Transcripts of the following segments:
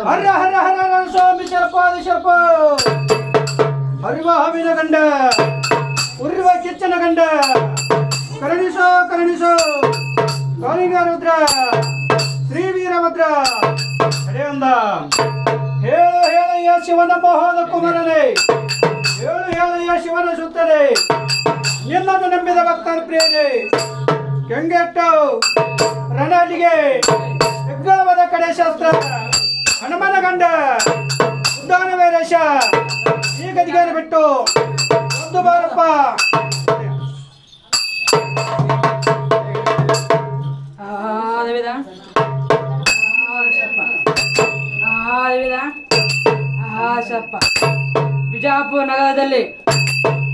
ಹರ ಹರ ಹರ ಹರ ಸ್ವಾಮಿ ಶರಪ ಹರಿವ ಹಾವಿನ ಗಂಡ ಉರಿವ ಕಿಚ್ಚನ ಗಂಡ ಕರುಣಿಸೋ ಕಾಳಿಂಗ ರುದ್ರ ಶ್ರೀ ವೀರಭದ್ರ ನಡೆಯೊಂದ ಹೇಳು ಹೇಳಯ್ಯ ಶಿವನ ಮೋಹದ ಕುಮಾರನೇ ಹೇಳು ಹೇಳಯ್ಯ ಶಿವನ ಸುತ್ತನೆ ನಿನ್ನನ್ನು ನಂಬಿದ ಭಕ್ತರ ಪ್ರಿಯನೇ ಕೆಂಗೆಟ್ಟು ರಣಾಲಿಗೆ ಯಜ್ಞವದ ಕಡೆ ಶಾಸ್ತ್ರ ಹನುಮನ ಗಂಡ ಉದ್ದಾನ ವೈರೇಶ ಈ ಗದಿಗೆಯನ್ನು ಬಿಟ್ಟು ಒಂದು ಬಾರಪ್ಪ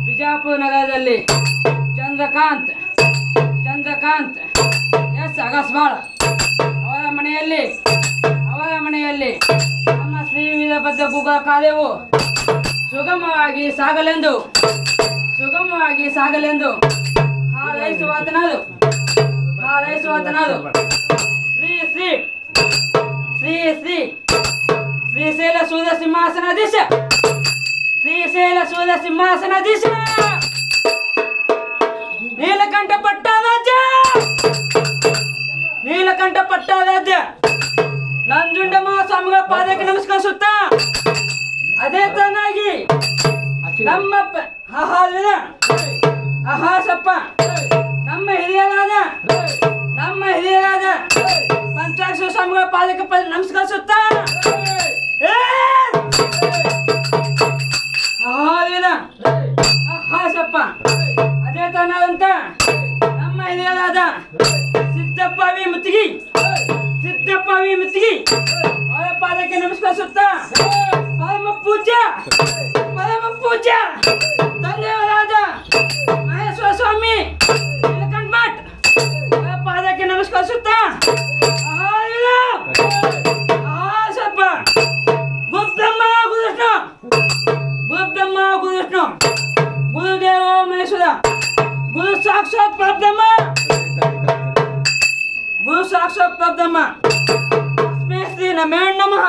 ಬಿಜಾಪುರ ನಗರದಲ್ಲಿ ಚಂದ್ರಕಾಂತ್ ಎಸ್ ಅಗಸ್ಬಾಳ ಅವರ ಮನೆಯಲ್ಲಿ ನಮ್ಮ ಶ್ರೀ ವೀರಭದ್ರ ಗುಗ್ಗಳ ಕಾರ್ಯವು ಸುಗಮವಾಗಿ ಸಾಗಲೆಂದು ಹಾರೈಸುವಾತನದು ಶ್ರೀ ಶ್ರೀಶೈಲ ಸೂರ್ಯ ಸಿಂಹಾಸನಾಧೀಶ ನೀಲಕಂಠ ಪಟ್ಟಾರಾಧ್ಯ ನಂಜುಂಡಮ್ಮ ಸ್ವಾಮಿಗಳ ಪಾದಕ್ಕೆ ನಮಸ್ಕರಿಸುತ್ತಾ ಅದೇ ತನಾಗಿ ನಮ್ಮ ನಮ್ಮ ಹಿರಿಯರಾದ ಪಂಚಾಕ್ಷರ ಸ್ವಾಮಿಗಳ ಪಾದಕ್ಕೆ ನಮಸ್ಕರಿಸುತ್ತಾ ಅದೇ ತನಾದಂತ ನಮ್ಮ ಹಿರಿಯರಾದ ಸಿದ್ದಪ್ಪ ವಿ ಮುತ್ತಿಗಿ ಅವರ ಪಾದಕ್ಕೆ ನಮಸ್ಕರಿಸುತ್ತಾ ಪರಮ ಪೂಜ್ಯ ತಂದೆಯವರಾದ ಮಹೇಶ್ವರ ಸ್ವಾಮಿ ನೀಲಕಂಠ ಮಠ್ ಅವರ ಪಾದಕ್ಕೆ ನಮಸ್ಕರಿಸುತ್ತಾ ಗುರುಬ್ರಹ್ಮ ಗುರುವಿಷ್ಣು ಗುರುದೇವ ಮಹೇಶ್ವರ ಗುರು ಸಾಕ್ಷಾತ್ ಪರಬ್ರಹ್ಮ ಶ್ರೀ ನಮೇಣ ನಮಃ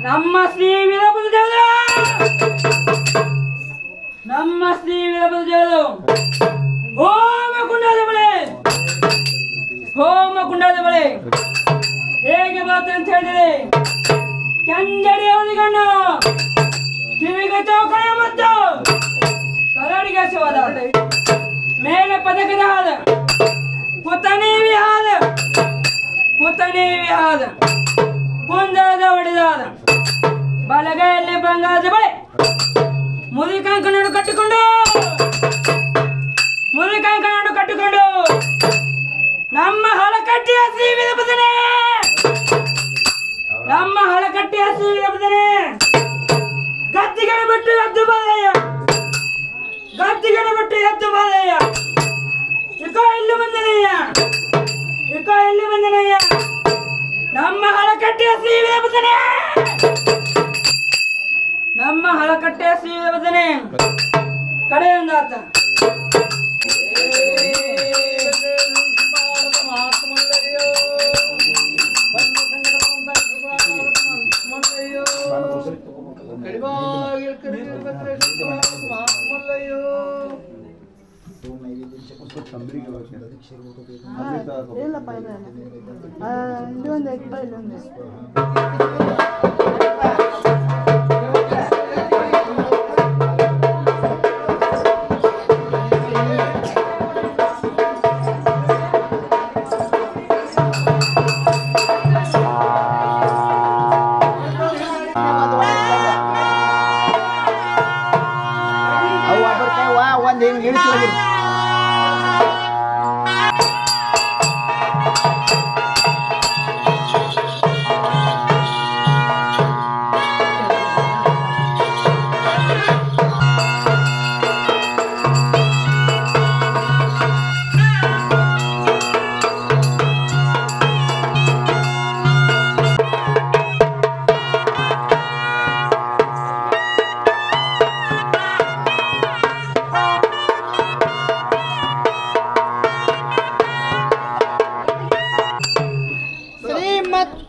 ನಮ್ಮ ಶ್ರೀ ವೀರಭದ್ರ ದೇವರು ಹೋಮಕುಂಡದ ಬಳಿ ಹೇಗೆ ಬರುತ್ತೆ ಅಂತ ಹೇಳಿದ್ರೆ ಚಂಜಡಿ ಅವಧಿಗಣ್ಣು ಕಿವಿಗೆ ಚೌಕಳೆ ಮತ್ತು ಕರಡಿಗೆ ಶಿವದ ಮೇಲೆ ಪದಕದ ಹಾದ ಕುತನಿ ವಿಹಾದ ಕುಂದರದ ಹೊಡೆದಾದ ಬಲಗೈಯಲ್ಲಿ ಬಂಗಾರದ ಬಳೆ ಮುದಿ ಕಂಕಣನ್ನು ಕಟ್ಟಿಕೊಂಡು ನಮ್ಮ ಹಳಕಟ್ಟಿಯ ಶ್ರೀ ವೀರಭದ್ರನೇ ಗದ್ದಿಗೆ ಬಿಟ್ಟು ಎದ್ದು ಬಾರಯ್ಯ ಇಕೋ ಇಲ್ಲಿ ಬಂದನಯ್ಯ ನಮ್ಮ ಹಳಕಟ್ಟಿಯ ಶ್ರೀ ವೀರಭದ್ರನೇ ಕಡೆಯೊಂದಾತ ಇಲ್ಲಪ್ಪ ಇಲ್ಲೊಂದು ಇಲ್ಲೊಂದು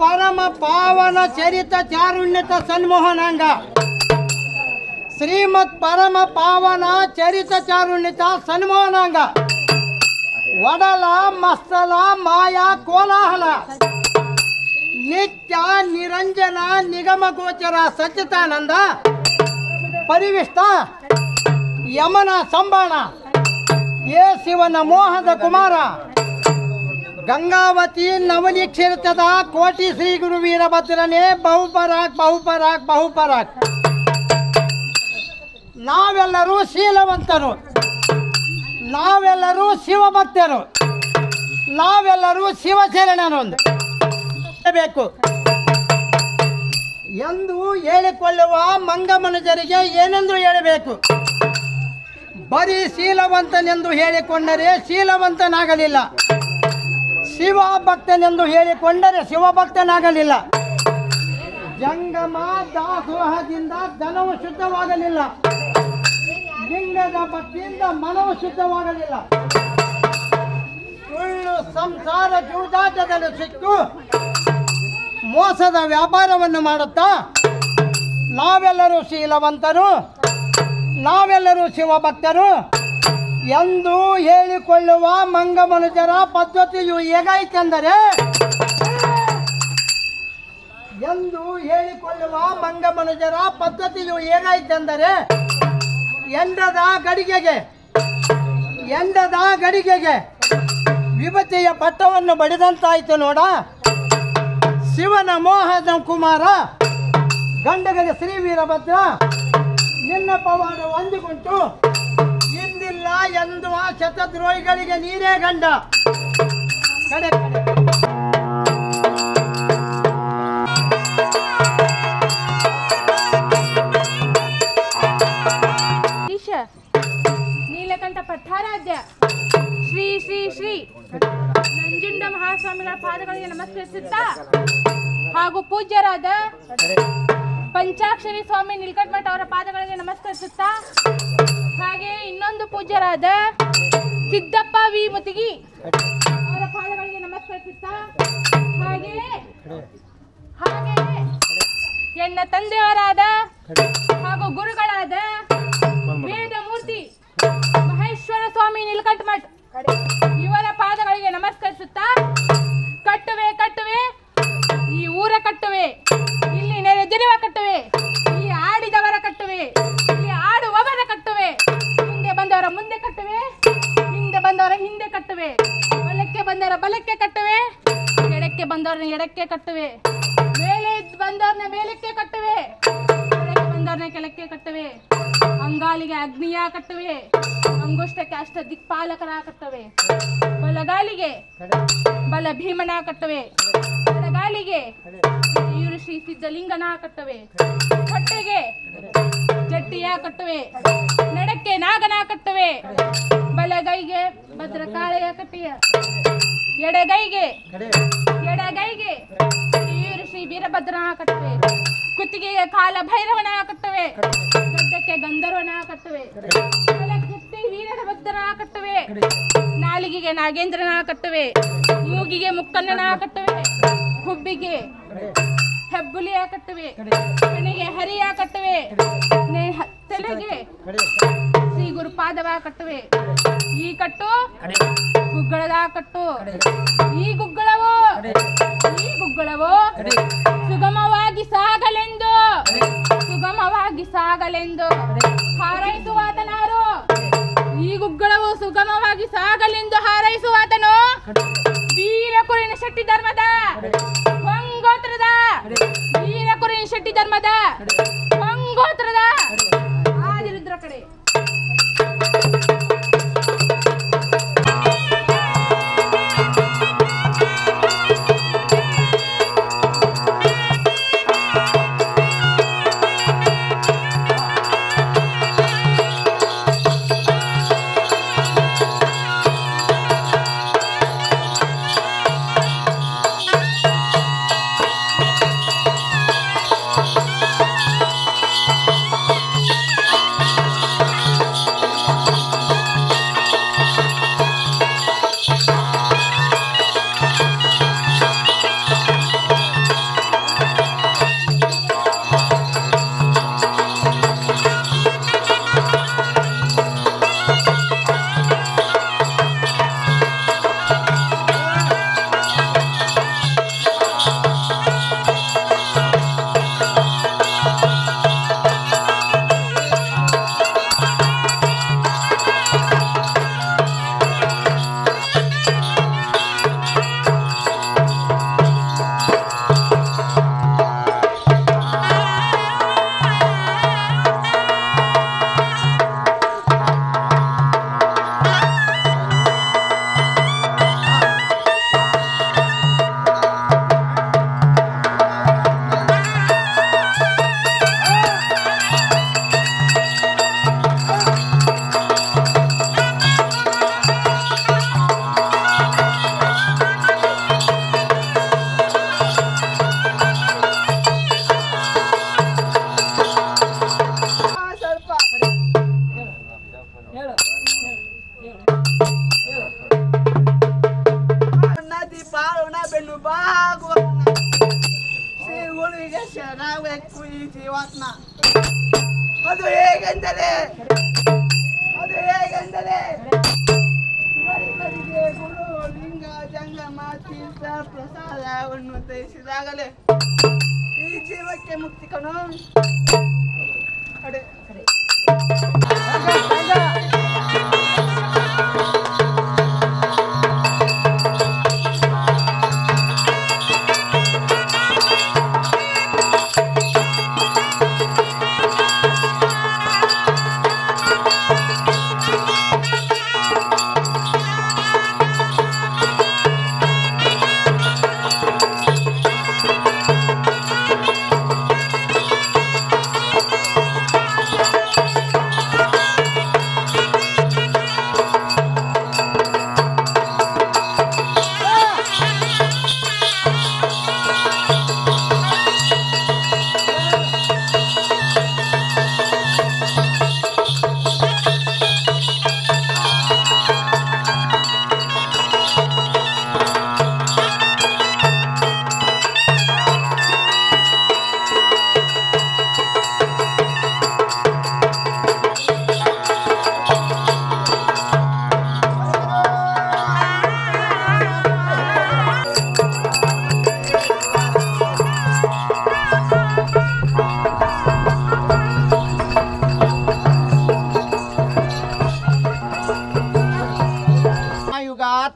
ಪರಮ ಪಾವನ ಚರಿತ ಚಾರುಣ್ಯತ ಸನ್ಮೋಹನಾಂಗ ಶ್ರೀಮತ್ ಪರಮ ಪಾವನ ಚರಿತ ಚಾರುಣ್ಯತ ಸನ್ಮೋಹನಾಂಗ ವಡಲ ಮಸ್ತಲ ಮಾಯಾ ಕೋಲಾಹಲ ನಿತ್ಯ ನಿರಂಜನ ನಿಗಮ ಗೋಚರ ಸಚ್ಚಿತಾನಂದ ಪರಿವಿಷ್ಟ ಯಮನ ಸಂಬಾಣ ಏ ಶಿವನ ಮೋಹದ ಕುಮಾರ ಗಂಗಾವತಿ ನವಲಿ ಕ್ಷೇತ್ರದ ಕೋಟಿ ಶ್ರೀ ಗುರು ವೀರಭದ್ರನೇ ಬಹುಪರಾಕ್ ನಾವೆಲ್ಲರೂ ಶೀಲವಂತರು, ನಾವೆಲ್ಲರೂ ಶಿವಭಕ್ತರು, ನಾವೆಲ್ಲರೂ ಶಿವಶರಣರು ಬೇಕು ಎಂದು ಹೇಳಿಕೊಳ್ಳುವ ಮಂಗಮನುಜರಿಗೆ ಏನೆಂದು ಹೇಳಬೇಕು? ಬರೀ ಶೀಲವಂತನೆಂದು ಹೇಳಿಕೊಂಡರೆ ಶೀಲವಂತನಾಗಲಿಲ್ಲ, ಶಿವಭಕ್ತನೆಂದು ಹೇಳಿಕೊಂಡರೆ ಶಿವಭಕ್ತನಾಗಲಿಲ್ಲ, ಜಂಗಮ ದಾಸೋಹದಿಂದ ಧನವು ಶುದ್ಧವಾಗಲಿಲ್ಲ, ಲಿಂಗದ ಭಕ್ತಿಯಿಂದ ಮನವು ಶುದ್ಧವಾಗಲಿಲ್ಲ, ಸುಳ್ಳು ಸಂಸಾರ ಜೂಜಾಟದಲ್ಲಿ ಸಿಕ್ಕು ಮೋಸದ ವ್ಯಾಪಾರವನ್ನು ಮಾಡುತ್ತಾ ನಾವೆಲ್ಲರೂ ಶೀಲವಂತರು, ನಾವೆಲ್ಲರೂ ಶಿವಭಕ್ತರು ಎಂದು ಹೇಳಿಕೊಳ್ಳುವ ಮಂಗಮನುಜರ ಪದ್ಧತಿಯು ಹೇಗಾಯಿತೆಂದರೆ ಎಂಡದ ಗಡಿಗೆಗೆ ವಿಭೂತಿಯ ಪಟ್ಟವನ್ನು ಬಡಿದಂತಾಯಿತು ನೋಡ. ಶಿವನ ಮೋಹದ ಕುಮಾರ ಗಂಡಗದ ಶ್ರೀ ವೀರಭದ್ರ ನಿನ್ನ ಪವಾಡ ಹೊಂದಿಕೊಂಡು ಇಂದಿಲ್ಲ ಎಂದು ಆ ಶತದ್ರೋಹಿಗಳಿಗೆ ನೀರೇ ಗಂಡ. ಕಡೆ ನೀಲಕಂಠ ಪಟ್ಟಾರಾಧ್ಯ ಶ್ರೀ ಶ್ರೀ ಶ್ರೀ ನಂಜುಂಡ ಮಹಾಸ್ವಾಮಿಗಳ ಪಾದಗಳಿಗೆ ನಮಸ್ಕರಿಸುತ್ತಾ ಹಾಗೂ ಪೂಜ್ಯರಾದ ಪಂಚಾಕ್ಷರಿ ಸ್ವಾಮಿ ನೀಲಕಂಠ ಅವರ ಪಾದಗಳಿಗೆ ನಮಸ್ಕರಿಸುತ್ತಾ ಹಾಗೆ ಇನ್ನೊಂದು ಪೂಜ್ಯರಾದ ಸಿದ್ದಪ್ಪ ವಿ ಮುತಿಗಿ ಅವರ ಪಾದಗಳಿಗೆ ನಮಸ್ಕರಿಸುತ್ತಾ ಹಾಗೆ ಎನ್ನ ತಂದೆಯವರಾದ ಹಾಗೂ ಗುರುಗಳಾದ ವೇದಮೂರ್ತಿ ಮಹೇಶ್ವರ ಸ್ವಾಮಿ ನೀಲಕಂಠ ಮಠ ಇವರ ಪಾದಗಳಿಗೆ ನಮಸ್ಕರಿಸುತ್ತಾ ಕಟ್ಟುವೆ ಈ ಊರ ಕಟ್ಟುವೆ, ಇಲ್ಲಿ ನೆರೆದಿರುವ ಕಟ್ಟುವೆ, ಇಲ್ಲಿ ಆಡಿದವರ ಕಟ್ಟುವೆ, ಇಲ್ಲಿ ಆಡುವವರ ಕಟ್ಟುವೆ, ಹಿಂದೆ ಬಂದವರ ಮುಂದೆ ಕಟ್ಟುವೆ, ಹಿಂದೆ ಬಂದವರ ಹಿಂದೆ ಕಟ್ಟುವೆ, ಬಲಕ್ಕೆ ಬಂದವರ ಬಲಕ್ಕೆ ಕಟ್ಟುವೆ, ಎಡಕ್ಕೆ ಬಂದವರನ್ನ ಎಡಕ್ಕೆ ಕಟ್ಟುವೆ, ಮೇಲೆ ಬಂದವರನ್ನ ಮೇಲಕ್ಕೆ ಕಟ್ಟುವೆ, ಕೆಳಕ್ಕೆ ಬಂದವರನ್ನ ಕೆಳಕ್ಕೆ ಕಟ್ಟುವೆ, ಅಂಗಾಲಿಗೆ ಅಗ್ನಿಯ ಕಟ್ಟುವೆ, ಅಂಗುಷ್ಟಕ್ಕೆ ಅಷ್ಟ ದಿಕ್ಪಾಲಕರ ಕಟ್ಟುವೆ, ಬಲಗಾಲಿಗೆ ಬಲ ಭೀಮನ ಕಟ್ಟುವೆ, ಎಡಗಾಲಿಗೆ ಇವರು ಶ್ರೀ ಸಿದ್ಧಲಿಂಗನ ಕಟ್ಟುವೆ, ಹೊಟ್ಟೆಗೆ ಜಟ್ಟಿಯ ಕಟ್ಟುವೆ, ನಡಕ್ಕೆ ನಾಗನ ಕಟ್ಟುವೆ, ಬಲಗೈಗೆ ಭದ್ರಕಾಳೆಯ ಕಟ್ಟೆಯ, ಎಡಗೈಗೆ ಇವರು ಶ್ರೀ ವೀರಭದ್ರನ ಕಟ್ಟುವೆ, ಕುತ್ತಿಗೆಗೆ ಕಾಲ ಭೈರವನ ಕಟ್ಟುವೆ, ಗಡ್ಡಕ್ಕೆ ಗಂಧರ್ವನ ಕಟ್ಟುವೆ, ತಲೆಗೆತ್ತಿ ವೀರಭದ್ರನ ಕಟ್ಟುವೆ, ನಾಲಿಗೆಗೆ ನಾಗೇಂದ್ರನ ಕಟ್ಟುವೆ, ಮೂಗಿಗೆ ಮುಕ್ಕಣ್ಣನ ಕಟ್ಟುವೆ, ಹುಬ್ಬಿಗೆ ಹೆಬ್ಬುಲಿಯ ಕಟ್ಟುವೆ, ಕಣಿಗೆ ಹರಿಯ ಕಟ್ಟುವೆ, ತಲೆಗೆ ಶ್ರೀ ಗುರುಪಾದವ ಕಟ್ಟುವೆ. ಈ ಕಟ್ಟು ಗುಗ್ಗಳದ ಕಟ್ಟು, ಈ ಗುಗ್ಗಳವು ಸುಗಮವಾಗಿ ಸಾಗಲೆಂದು ಹಾರೈಸುವಾತನಾರು. ಈ ಗುಗ್ಗಳವು ಸುಗಮವಾಗಿ ಸಾಗಲೆಂದು ಹಾರೈಸುವಾತನು ವೀರಕುರಿನ ಶೆಟ್ಟಿ ಧರ್ಮದ ಹೊಂಗೋತ್ರದ ಆದಿರುದ್ರ ಕಡೆ. ಶರಣಾಗಬೇಕು ಈ ಜೀವಾತ್ಮ. ಅದು ಹೇಗೆಂದರೆ ಇವರಿಗಳಿಗೆ ಗುರು ಲಿಂಗ ಜಂಗಮ ತೀರ್ಥ ಪ್ರಸಾದವನ್ನು ತರಿಸಿದಾಗಲೇ ಈ ಜೀವಕ್ಕೆ ಮುಕ್ತಿ ಕಣೋ. ಕಡೆ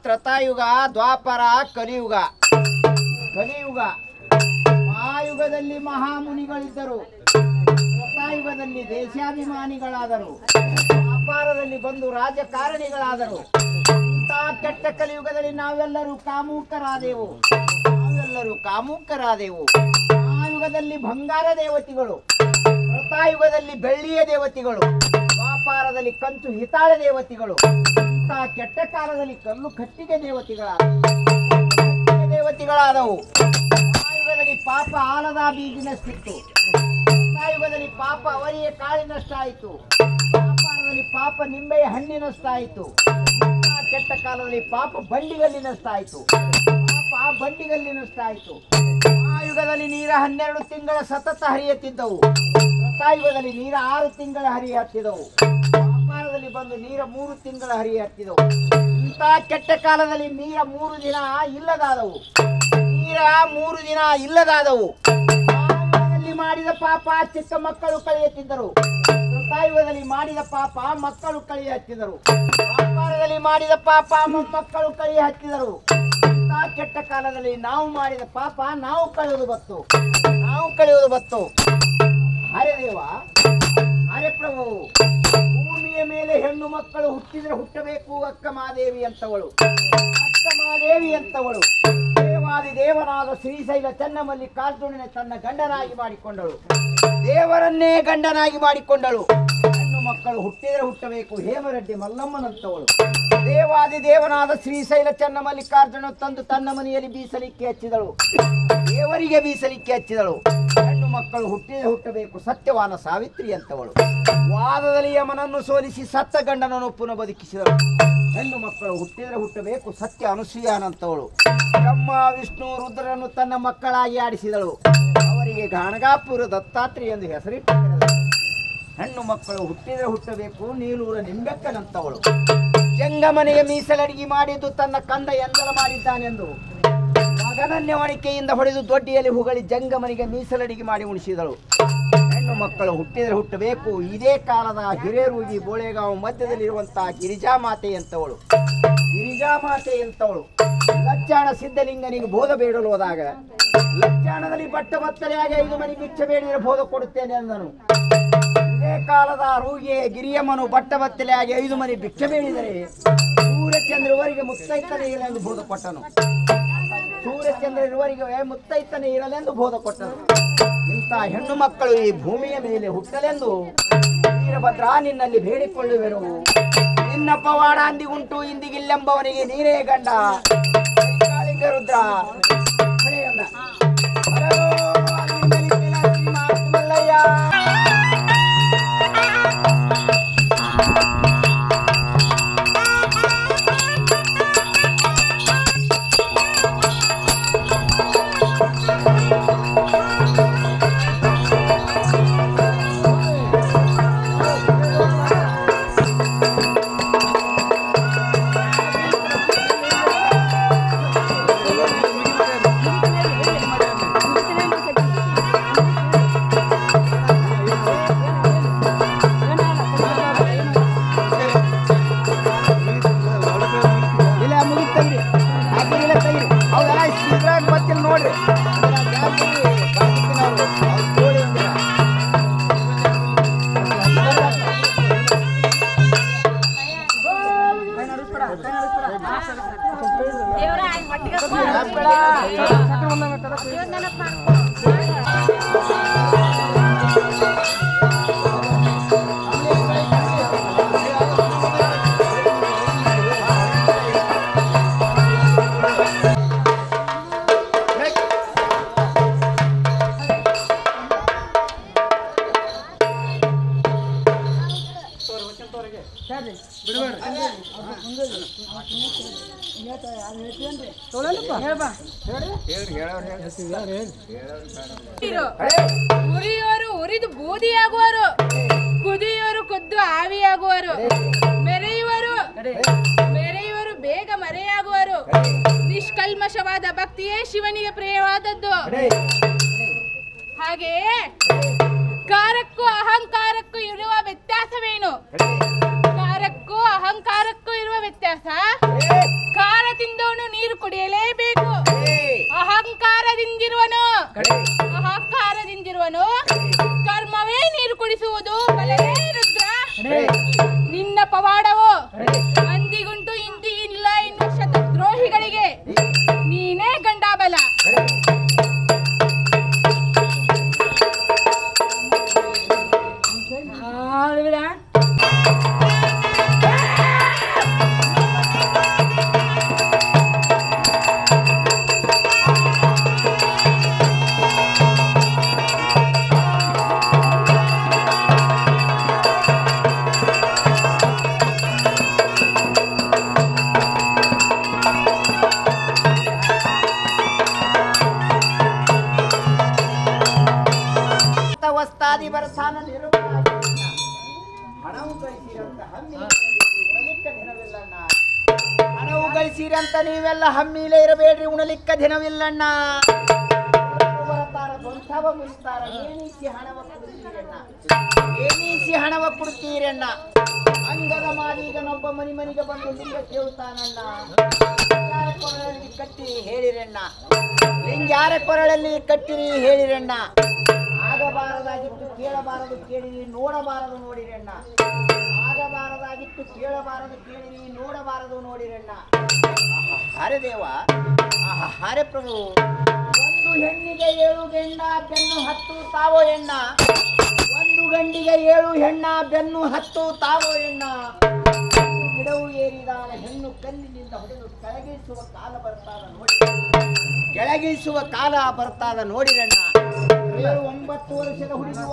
ತ್ರತಾಯುಗ, ದ್ವಾಪರ, ಕಲಿಯುಗ. ಮಹಾಯುಗದಲ್ಲಿ ಮಹಾಮುನಿಗಳಿದ್ದರು, ತ್ರತಾಯುಗದಲ್ಲಿ ದೇಶಾಭಿಮಾನಿಗಳಾದರು, ವ್ಯಾಪಾರದಲ್ಲಿ ಬಂದು ರಾಜಕಾರಣಿಗಳಾದರು. ಇಂಥ ಕೆಟ್ಟ ಕಲಿಯುಗದಲ್ಲಿ ನಾವೆಲ್ಲರೂ ಕಾಮುಕರಾದೆವು. ಮಹಾಯುಗದಲ್ಲಿ ಬಂಗಾರ ದೇವತೆಗಳು, ತ್ರತಾಯುಗದಲ್ಲಿ ಬೆಳ್ಳಿಯ ದೇವತೆಗಳು, ವ್ಯಾಪಾರದಲ್ಲಿ ಕಂಚು ಹಿತಾಳೆ ದೇವತೆಗಳು. ಕೆಟ್ಟ ಕಾಲದಲ್ಲಿ ಕಲ್ಲು ಕಟ್ಟಿಗೆ ದೇವತೆಗಳಾದವು. ಮಹಾಯುಗದಲ್ಲಿ ಪಾಪ ಆಲದ ಬೀಜಿನಷ್ಟಿತ್ತು, ತ್ರತಾಯುಗದಲ್ಲಿ ಪಾಪ ಅವರಿಯ ಕಾಳಿನಷ್ಟಾಯಿತು, ವ್ಯಾಪಾರದಲ್ಲಿ ಪಾಪ ನಿಂಬೆಯ ಹಣ್ಣಿನಷ್ಟಾಯಿತು. ಕೆಟ್ಟ ಕಾಲದಲ್ಲಿ ಪಾಪ ಬಂಡಿಗಲ್ಲಿನಷ್ಟಾಯಿತು. ಮಹಾಯುಗದಲ್ಲಿ ನೀರ 12 ತಿಂಗಳ ಸತತ ಹರಿಯುತ್ತಿದ್ದವು, ತ್ರತಾಯುಗದಲ್ಲಿ ನೀರ 6 ತಿಂಗಳ ಹರಿಯುತ್ತಿದ್ದವು. ವ್ಯಾಪಾರದಲ್ಲಿ ಬಂದು ನೀರ 3 ತಿಂಗಳ ಹರಿಯುತ್ತಿದ್ದವು. ಇಂಥ ಕೆಟ್ಟ ಕಾಲದಲ್ಲಿ ನೀರ 3 ದಿನ ಇಲ್ಲದಾದವು. ಮಹಾಯುಗದಲ್ಲಿ ಮಾಡಿದ ಪಾಪ ಚಿಕ್ಕ ಮಕ್ಕಳು ಕಳೆಯುತ್ತಿದ್ದರು, ತ್ರತಾಯುಗದಲ್ಲಿ ಮಾಡಿದ ಪಾಪ ಮಕ್ಕಳು ಕಳೆಯುತ್ತಿದ್ದರು. ವ್ಯಾಪಾರದಲ್ಲಿ ಮಾಡಿದ ಪಾಪ ಮೊಮ್ಮಕ್ಕಳು ಕಳೆಯುತ್ತಿದ್ದರು. ಇಂಥ ಕೆಟ್ಟ ಕಾಲದಲ್ಲಿ ನಾವು ಮಾಡಿದ ಪಾಪ ನಾವು ಕಳೆಯುವುದು ಬತ್ತು. ಹರೇ ದೇವ, ಹರೇ ಪ್ರಭು, ಭೂಮಿಯ ಮೇಲೆ ಹೆಣ್ಣು ಮಕ್ಕಳು ಹುಟ್ಟಿದ್ರೆ ಹುಟ್ಟಬೇಕು ಅಕ್ಕಮಾದೇವಿ ಅಂತವಳು. ದೇವಾದಿ ದೇವನಾದ ಶ್ರೀಶೈಲ ಚನ್ನಮಲ್ಲಿಕಾರ್ಜುನನೇ ತನ್ನ ಗಂಡನಾಗಿ ಮಾಡಿಕೊಂಡಳು, ದೇವರನ್ನೇ ಗಂಡನಾಗಿ ಮಾಡಿಕೊಂಡಳು. ಹೆಣ್ಣು ಮಕ್ಕಳು ಹುಟ್ಟಿದ್ರೆ ಹುಟ್ಟಬೇಕು ಹೇಮರೆಡ್ಡಿ ಮಲ್ಲಮ್ಮನಂತವಳು. ದೇವಾದಿ ದೇವನಾದ ಶ್ರೀಶೈಲ ಚನ್ನಮಲ್ಲಿಕಾರ್ಜುನ ತಂದು ತನ್ನ ಮನೆಯಲ್ಲಿ ಬೀಸಲಿಕ್ಕೆ ಹಚ್ಚಿದಳು, ದೇವರಿಗೆ ಬೀಸಲಿಕ್ಕೆ ಹಚ್ಚಿದಳು. ಹೆಣ್ಣು ಮಕ್ಕಳು ಹುಟ್ಟಿದ್ರೆ ಹುಟ್ಟಬೇಕು ಸತ್ಯವಾನ ಸಾವಿತ್ರಿ ಅಂತವಳು. ವಾದದಲ್ಲಿ ಯಮನನ್ನು ಸೋಲಿಸಿ ಸತ್ತ ಗಂಡನನ್ನು ಪುನಃ ಬದುಕಿಸಿದಳು. ಹೆಣ್ಣು ಮಕ್ಕಳು ಹುಟ್ಟಿದ್ರೆ ಹುಟ್ಟಬೇಕು ಸತ್ಯ ಅನುಸೂಯಾನಂತವಳು. ಬ್ರಹ್ಮ ವಿಷ್ಣು ರುದ್ರರನ್ನು ತನ್ನ ಮಕ್ಕಳಾಗಿ ಆಡಿಸಿದಳು, ಅವರಿಗೆ ಗಾಣಗಾಪುರ ದತ್ತಾತ್ರಿ ಎಂದು ಹೆಸರಿಟ್ಟು ಹೆಣ್ಣು ಮಕ್ಕಳು ಹುಟ್ಟಿದ್ರೆ ಹುಟ್ಟಬೇಕು ನೀಲೂರ ನಿಂಬೆಕ್ಕನಂತವಳು. ಜಂಗಮನೆಯ ಮೀಸಲಡಿಗೆ ಮಾಡಿದ್ದು ತನ್ನ ಕಂದ ಎಂದಲ ಮಾಡಿದ್ದಾನೆಂದು ಮಗನನ್ನೇ ಒಣಿಕೆಯಿಂದ ಹೊಡೆದು ದೊಡ್ಡಿಯಲ್ಲಿ ಹುಗಳಿ ಜಂಗಮನಿಗೆ ಮೀಸಲಡಿಗೆ ಮಾಡಿ ಉಣಿಸಿದಳು. ಹೆಣ್ಣು ಮಕ್ಕಳು ಹುಟ್ಟಿದ್ರೆ ಹುಟ್ಟಬೇಕು ಇದೇ ಕಾಲದ ಹಿರೇರೂಗಿ ಬೋಳೆಗಾಂವ್ ಮಧ್ಯದಲ್ಲಿರುವಂತಹ ಗಿರಿಜಾಮಾತೆ ಎಂತವಳು. ಲಚ್ಚಾಣ ಸಿದ್ಧಲಿಂಗನಿಗೆ ಬೋಧ ಬೇಡಲು ಹೋದಾಗ ಲಚ್ಚಾಣದಲ್ಲಿ ಬಟ್ಟ ಬತ್ತಲೆಯಾಗಿ 5 ಮನೆ ಭಿಕ್ಷೆ ಬೇಡಿದರೆ ಬೋಧ ಕೊಡುತ್ತೇನೆ ಎಂದನು. ಇದೇ ಕಾಲದ ರೂಗಿಯ ಗಿರಿಯಮ್ಮನು ಬಟ್ಟ ಬತ್ತಲೆಯಾಗಿ 5 ಮನೆ ಭಿಕ್ಷೆ ಬೇಡಿದರೆ ಸೂರ್ಯಚಂದ್ರವರಿಗೆ ಮುತ್ತೈತನೇ ಇರಲೆಂದು ಬೋಧ ಕೊಟ್ಟನು. ಇಂಥ ಹೆಣ್ಣು ಮಕ್ಕಳು ಈ ಭೂಮಿಯ ಮೇಲೆ ಹುಟ್ಟಲೆಂದು ವೀರಭದ್ರ ನಿನ್ನಲ್ಲಿ ಬೇಡಿಕೊಳ್ಳುವೆನು. ನಿನ್ನ ಪವಾಡ ಅಂದಿಗುಂಟು ಇಂದಿಗಿಲ್ಲೆಂಬವನಿಗೆ ನೀರೇ ಗಂಡ. ರುದ್ರ ಮಲ್ಲಯ್ಯ. ಉರಿಯೋರು ಉರಿದು ಬೂದಿಯಾಗುವರು, ಕುದಿಯೋರು ಕುದ್ದು ಆವಿಯಾಗುವರು, ಮೆರೆಯುವರು ಬೇಗ ಮರೆಯಾಗುವರು. ನಿಷ್ಕಲ್ಮಶವಾದ ಭಕ್ತಿಯೇ ಶಿವನಿಗೆ ಪ್ರಿಯವಾದದ್ದು. ಹಾಗೆಯೇ ಕಾರಕ್ಕೂ ಅಹಂಕಾರಕ್ಕೂ ಇರುವ ವ್ಯತ್ಯಾಸವೇನು? ಕಾರಕ್ಕೂ ಅಹಂಕಾರಕ್ಕೂ ಇರುವ ವ್ಯತ್ಯಾಸ, ಕಾರ ತಿಂದವನು ನೀರು ಕುಡಿಯಲೇಬೇಕು. ಅಹಂಕಾರದಿಂದಿರುವನು ಕರ್ಮವೇ ನೀರು ಕುಡಿಸುವುದು. ಬಲವೇ ರುದ್ರ, ನಿನ್ನ ಪವಾಡವು ಅಂದಿಗುಂಟು ಇಂದಿ ಇಲ್ಲ ಎನ್ನುವ ಶತದ್ರೋಹಿಗಳಿಗೆ ನೀನೇ ಗಂಡಾಬಲ. ವಸ್ತಾದಿ ಬರ್ತಾನ ಹಣವು ಗಳಿಸಿರಂತ ಹಮ್ಮಿ ಉಣಲಿಕ್ಕ ದಿನವಿಲ್ಲಣ್ಣ. ಹಣವು ಗಳಿಸಿರಂತ ನೀವೆಲ್ಲ ಹಮ್ಮಿಲೇ ಇರಬೇಡ್ರಿ, ಉಣಲಿಕ್ಕ ದಿನವಿಲ್ಲಣ್ಣ. ಬರ್ತಾರ ಸ್ವಂತವ ಮುಗಿಸ್ತಾರ, ಏನಿಸಿ ಹಣವ ಕೊಡ್ತೀರಣ್ಣ, ಏನಿಸಿ ಹಣವ ಕೊಡ್ತೀರಣ್ಣ. ಅಂಗದ ಮಾಡಿ ಈಗ ನೊಬ್ಬ ಮನಿಗೆ ಬಂದು ಲಿಂಗ ಕೇಳ್ತಾನಣ್ಣ. ಯಾರ ಕೊರಳಲ್ಲಿ ಕಟ್ಟಿರಿ ಹೇಳಿರಣ್ಣ, ಲಿಂಗ್ಯಾರ ಕೊರಳಲ್ಲಿ ಕಟ್ಟಿರಿ ಹೇಳಿರಣ್ಣ. ಆಗಬಾರದಾಗಿತ್ತು ಕೇಳಬಾರದು ಕೇಳಿರಿ, ನೋಡಬಾರದು ನೋಡಿರಣ್ಣ. ಆಗಬಾರದಾಗಿತ್ತು ಕೇಳಬಾರದು ಕೇಳಿರಿ, ನೋಡಬಾರದು ನೋಡಿರಣ್ಣ. ಹರೆ ದೇವ, ಹರೆ ಪ್ರಭು. ಒಂದು ಹೆಣ್ಣಿಗೆ 7 ಗಂಡ ಬೆನ್ನು 10 ತಾವೋ ಎಣ್ಣ. ಒಂದು ಗಂಡಿಗೆ 7 ಹೆಣ್ಣ ಬೆನ್ನು 10 ತಾವೋ ಎಣ್ಣ. ಗಿಡವು ಏರಿದಾಗ ಹೆಣ್ಣು ಕಲ್ಲಿನಿಂದ ಹೊಡೆದು ಕೆಳಗಿಳಿಸುವ ಕಾಲ ಬರ್ತಾದ ನೋಡಿ, ಕೆಳಗಿಳಿಸುವ ಕಾಲ ಬರ್ತಾದ ನೋಡಿರಣ್ಣ. 9 ವರ್ಷದ ಹುಡುಗಿ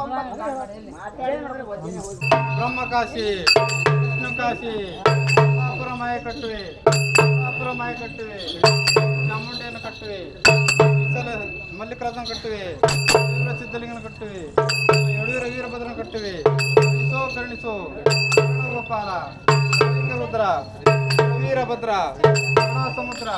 ಬ್ರಹ್ಮಕಾಶಿ, ವಿಷ್ಣುಕಾಶಿ, ಅಪುರಮಾಯ ಕಟ್ಟುವೆ, ಚಾಮುಂಡಿಯನ್ನು ಕಟ್ಟುವೆ, ಮಲ್ಲಿಕಾರ್ಜುನ ಕಟ್ಟುವೆ, ಸಿದ್ಧಲಿಂಗನ ಕಟ್ಟುವೆ, ಯಡಿಯೂರ ವೀರಭದ್ರನ ಕಟ್ಟುವೆ. ಕರುಣಿಸೋ ಗೋಪಾಲ, ರುದ್ರ, ವೀರಭದ್ರ, ಸಮುದ್ರ.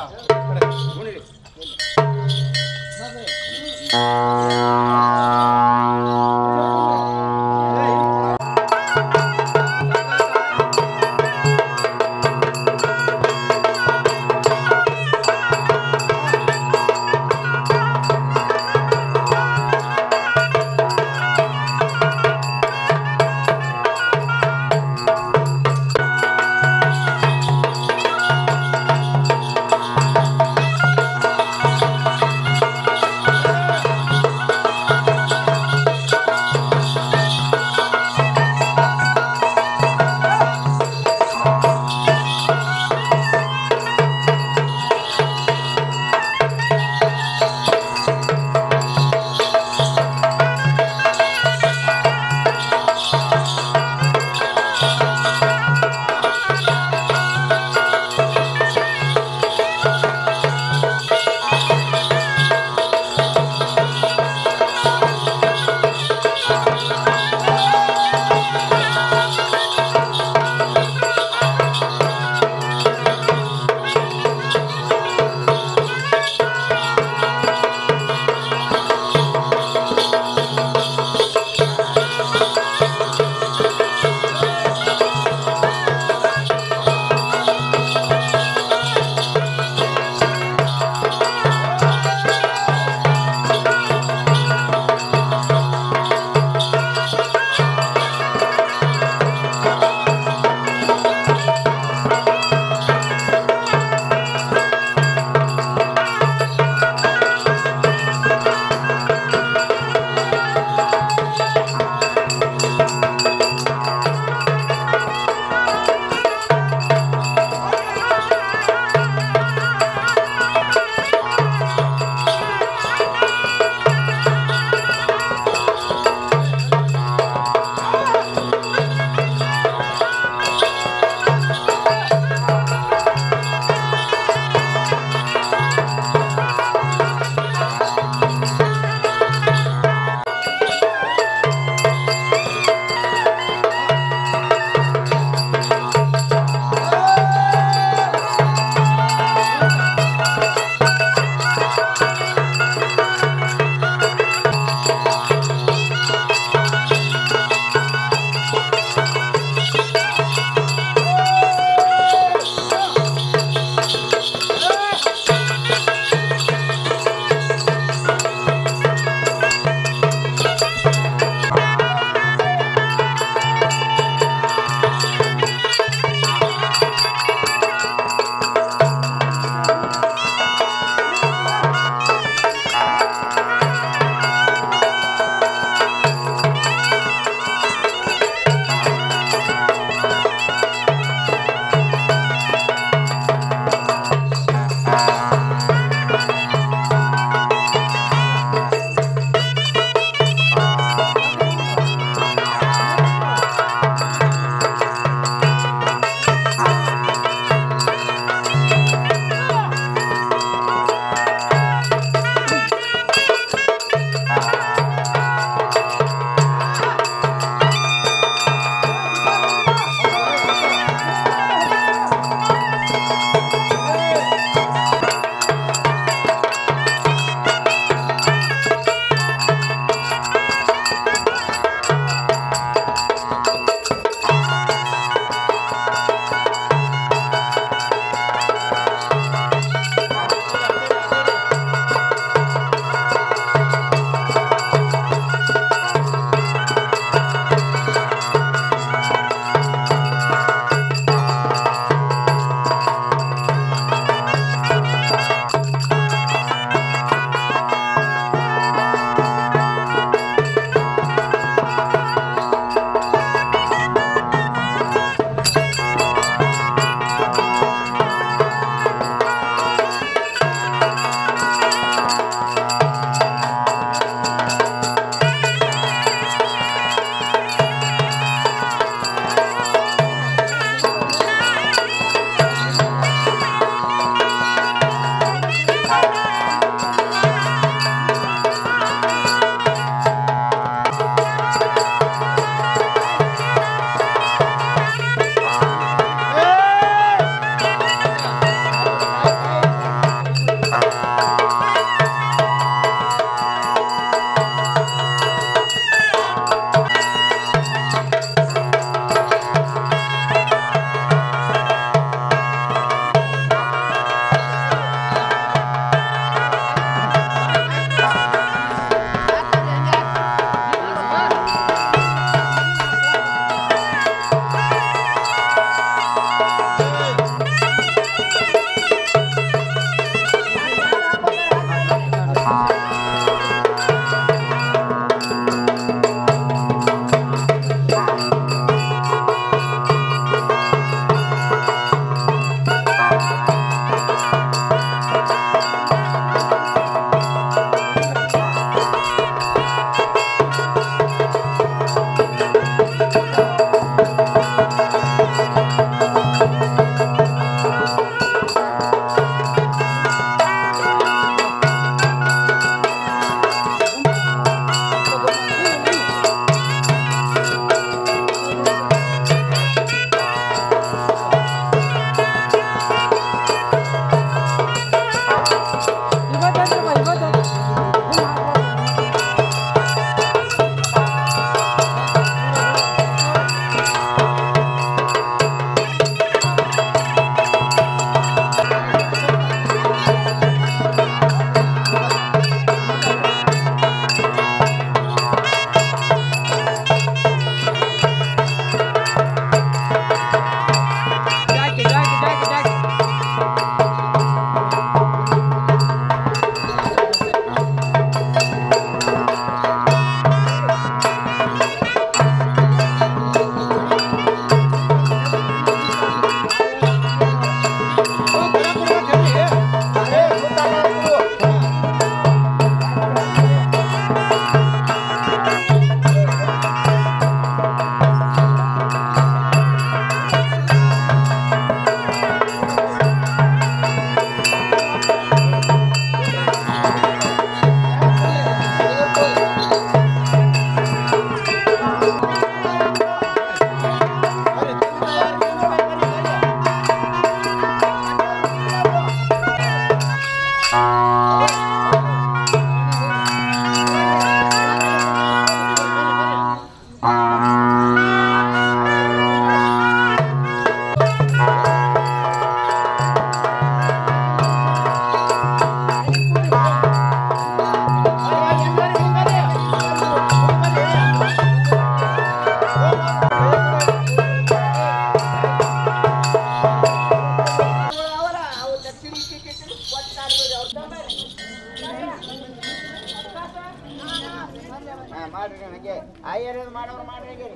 ಹಾ ಮಾಡ್ರಿ ಹಂಗೆ ಆಯರ್ ಮಾಡೋರು ಮಾಡ್ರಿ ಹಂಗೆ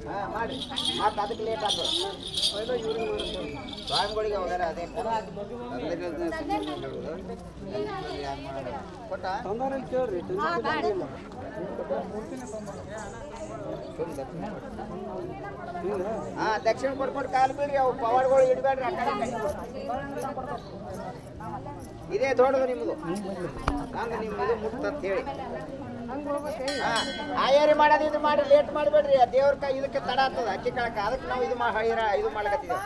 ಹಾ ಮಾಡ್ರಿ ಮತ್ತೆ ಅದಕ್ಕೆ ಲೇಟ್ ಆಗ್ತದೆ ಸ್ವಾಮಿಗಳಿಗೆ ಹೋಗಾರ ಅದೇ ಕೊಟ್ಟ ಕೇಳ್ರಿ ಹಾ ದಕ್ಷಿಣ ಕೊಡ್ಕೊಂಡು ಕಾಲು ಬೀಳ್ರಿ ಅವು ಪವಾಡ್ಗಳು ಇಡಬೇಡ್ರಿ ಆ ಕಡೆ ಇದೇ ದೊಡ್ಡದು ನಿಮ್ಮದು ಹಂಗೆ ನಿಮ್ಮದು ಮುಕ್ತಂತ ಹೇಳಿ ಹಾ ಆಯಾರಿ ಮಾಡೋದಿದ್ರು ಮಾಡಿ ಲೇಟ್ ಮಾಡಬೇಡ್ರಿ ದೇವ್ರ ಕೈ ಇದಕ್ಕೆ ತಡ ಆಗ್ತದೆ ಅಕ್ಕಿ ಕಳಕ ಅದಕ್ಕೆ ನಾವು ಇದು ಇದು ಮಾಡ್ಲಕತ್ತಿದ್ದೇವೆ